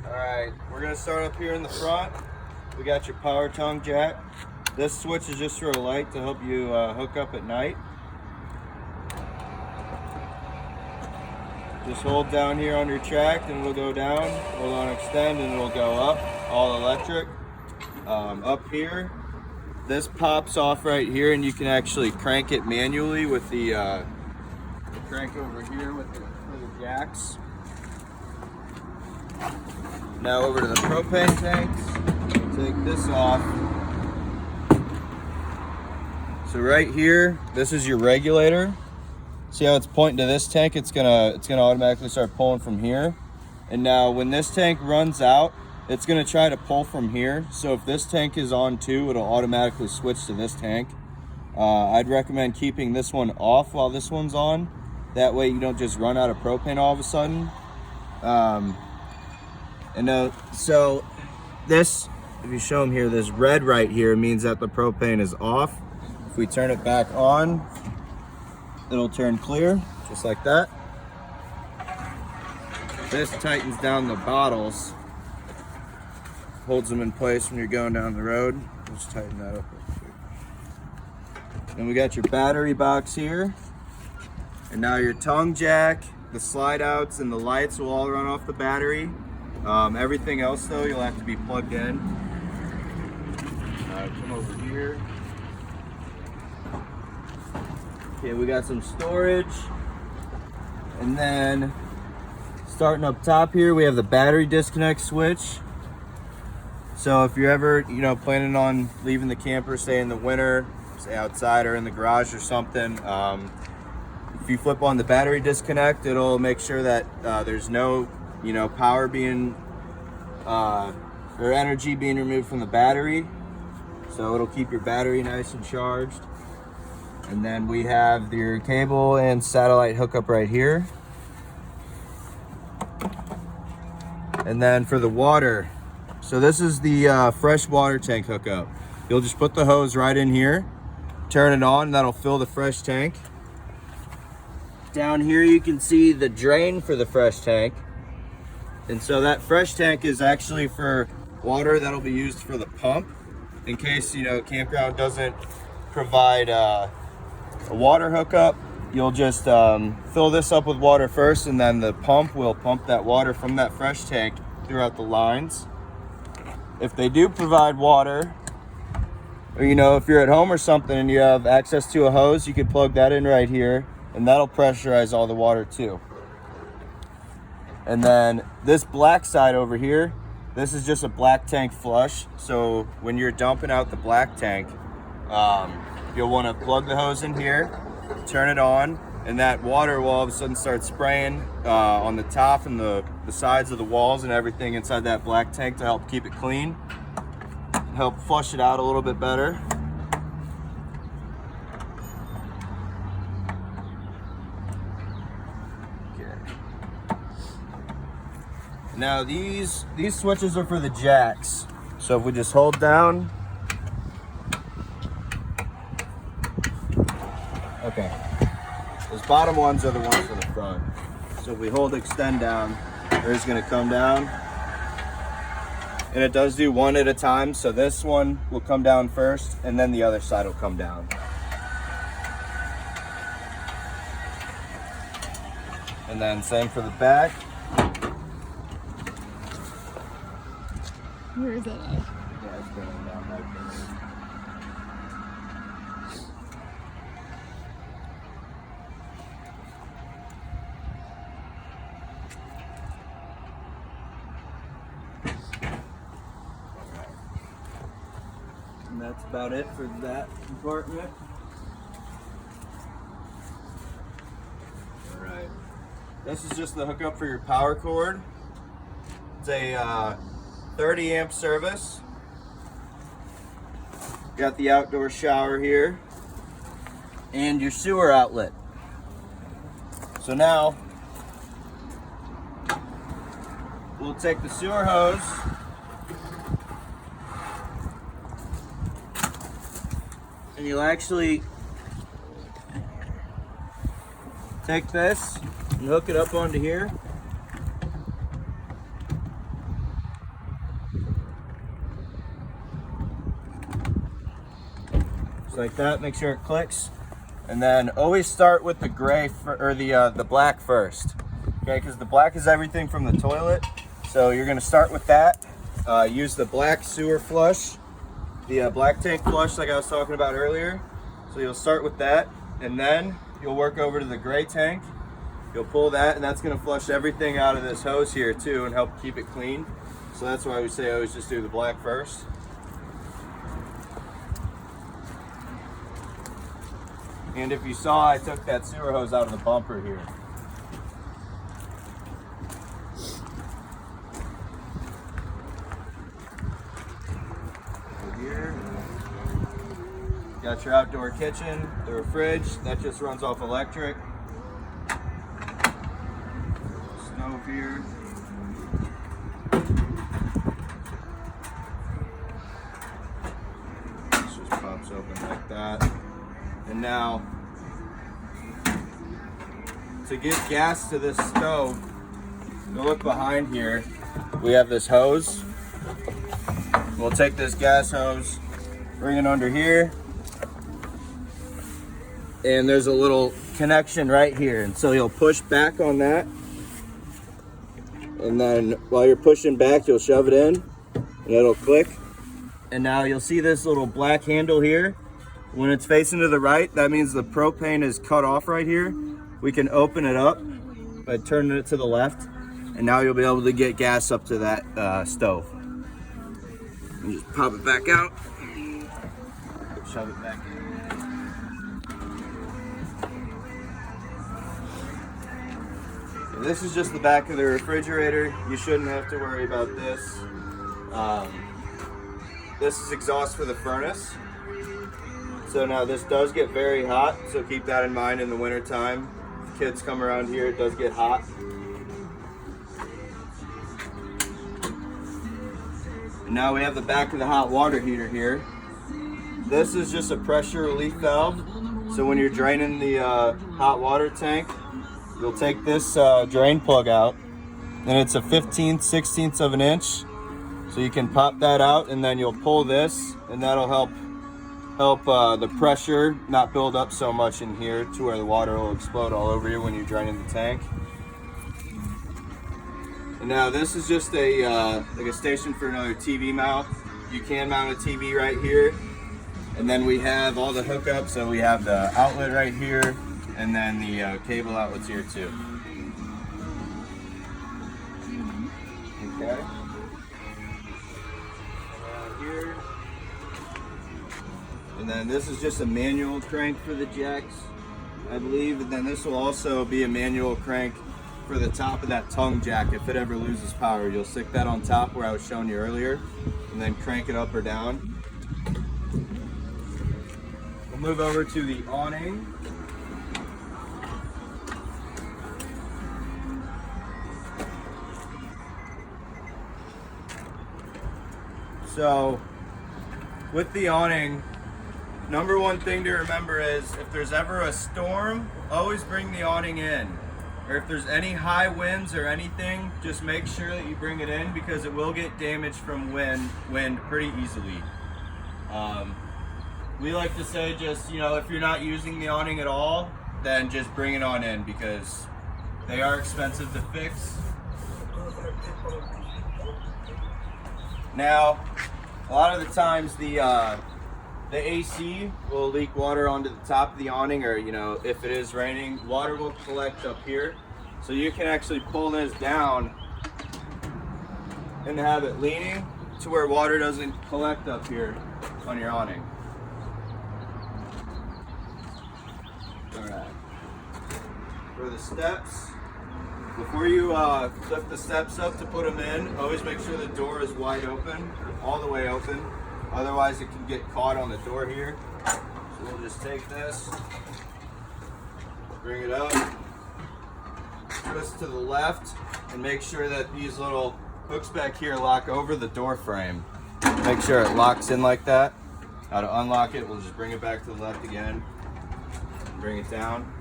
All right, we're gonna start up here in the front. We got your power tongue jack. This switch is just for a light to help you hook up at night. Just hold down here on your track and it'll go down. Hold on extend and it'll go up, all electric. Up here, this pops off right here and you can actually crank it manually with the crank over here with the jacks. Now over to the propane tanks. Take this off. So right here, this is your regulator. See how it's pointing to this tank? It's gonna automatically start pulling from here. And now when this tank runs out, it's gonna try to pull from here. So if this tank is on too, it'll automatically switch to this tank. I'd recommend keeping this one off while this one's on. That way you don't just run out of propane all of a sudden. So this, if you show them here, this red right here means that the propane is off. If we turn it back on, it'll turn clear, just like that. This tightens down the bottles, holds them in place when you're going down the road. Just tighten that up real quick. Then we got your battery box here. And now your tongue jack, the slide outs, and the lights will all run off the battery. Everything else though, you'll have to be plugged in. Come over here. Okay, we got some storage. And then starting up top here, we have the battery disconnect switch. So if you're ever, planning on leaving the camper, say in the winter, say outside or in the garage or something, if you flip on the battery disconnect, it'll make sure that there's no, power being, or energy being removed from the battery. So it'll keep your battery nice and charged. And then we have your cable and satellite hookup right here. And then for the water, so this is the fresh water tank hookup. You'll just put the hose right in here, turn it on, and that'll fill the fresh tank. Down here you can see the drain for the fresh tank. And so that fresh tank is actually for water that'll be used for the pump. In case, campground doesn't provide a water hookup, you'll just fill this up with water first, and then the pump will pump that water from that fresh tank throughout the lines. If they do provide water, or if you're at home or something and you have access to a hose, you could plug that in right here, and that'll pressurize all the water too. And then this black side over here, this is just a black tank flush. So when you're dumping out the black tank, you'll want to plug the hose in here, turn it on, and that water will all of a sudden start spraying on the top and the sides of the walls and everything inside that black tank to help keep it clean, help flush it out a little bit better. Now these switches are for the jacks. So if we just hold down. Okay. Those bottom ones are the ones for the front. So if we hold extend down, it's gonna come down. And it does do one at a time. So this one will come down first and then the other side will come down. And then same for the back. Where is it at? Yeah, it's going down right there. And that's about it for that compartment. All right. This is just the hookup for your power cord. It's a 30 amp service. Got the outdoor shower here and your sewer outlet. So now we'll take the sewer hose and you'll actually take this and hook it up onto here. like that. Make sure it clicks. And then always start with the gray or the black first. Okay, because the black is everything from the toilet. So you're gonna start with that. Use the black sewer flush, the black tank flush like I was talking about earlier. So you'll start with that, and then you'll work over to the gray tank. You'll pull that, and that's gonna flush everything out of this hose here too and help keep it clean. So that's why we say always just do the black first. And if you saw, I took that sewer hose out of the bumper here. Over here. Got your outdoor kitchen, the fridge, that just runs off electric. Stove here. This just pops open like that. And now, to get gas to this stove, you'll look behind here. We have this hose. We'll take this gas hose, bring it under here, and there's a little connection right here. And so you'll push back on that, and then while you're pushing back, you'll shove it in, and it'll click. And now you'll see this little black handle here. When it's facing to the right, that means the propane is cut off right here. We can open it up by turning it to the left, and now you'll be able to get gas up to that stove. And just pop it back out, shove it back in. So this is just the back of the refrigerator. You shouldn't have to worry about this. This is exhaust for the furnace. So now this does get very hot, so keep that in mind in the winter time. If kids come around here, it does get hot. And now we have the back of the hot water heater here. This is just a pressure relief valve. So when you're draining the hot water tank, you'll take this drain plug out, and it's a 1/15/16 of an inch. So you can pop that out, and then you'll pull this, and that'll help the pressure not build up so much in here to where the water will explode all over you when you're draining the tank. And now this is just a like a station for another TV mount. You can mount a TV right here. And then we have all the hookups. So we have the outlet right here, and then the cable outlets here too. Okay. Here. And then this is just a manual crank for the jacks, I believe. And then this will also be a manual crank for the top of that tongue jack. If it ever loses power, you'll stick that on top where I was showing you earlier, and then crank it up or down. We'll move over to the awning. So with the awning, number one thing to remember is if there's ever a storm, always bring the awning in. Or if there's any high winds or anything, just make sure that you bring it in, because it will get damaged from wind pretty easily. We like to say just, if you're not using the awning at all, then just bring it on in, because they are expensive to fix. Now, a lot of the times the AC will leak water onto the top of the awning, or if it is raining, water will collect up here. So you can actually pull this down and have it leaning to where water doesn't collect up here on your awning. Alright. For the steps, before you lift the steps up to put them in, always make sure the door is wide open, all the way open. Otherwise it can get caught on the door here. So we'll just take this, bring it up, twist to the left, and make sure that these little hooks back here lock over the door frame. Make sure it locks in like that. How to unlock it, we'll just bring it back to the left again, bring it down.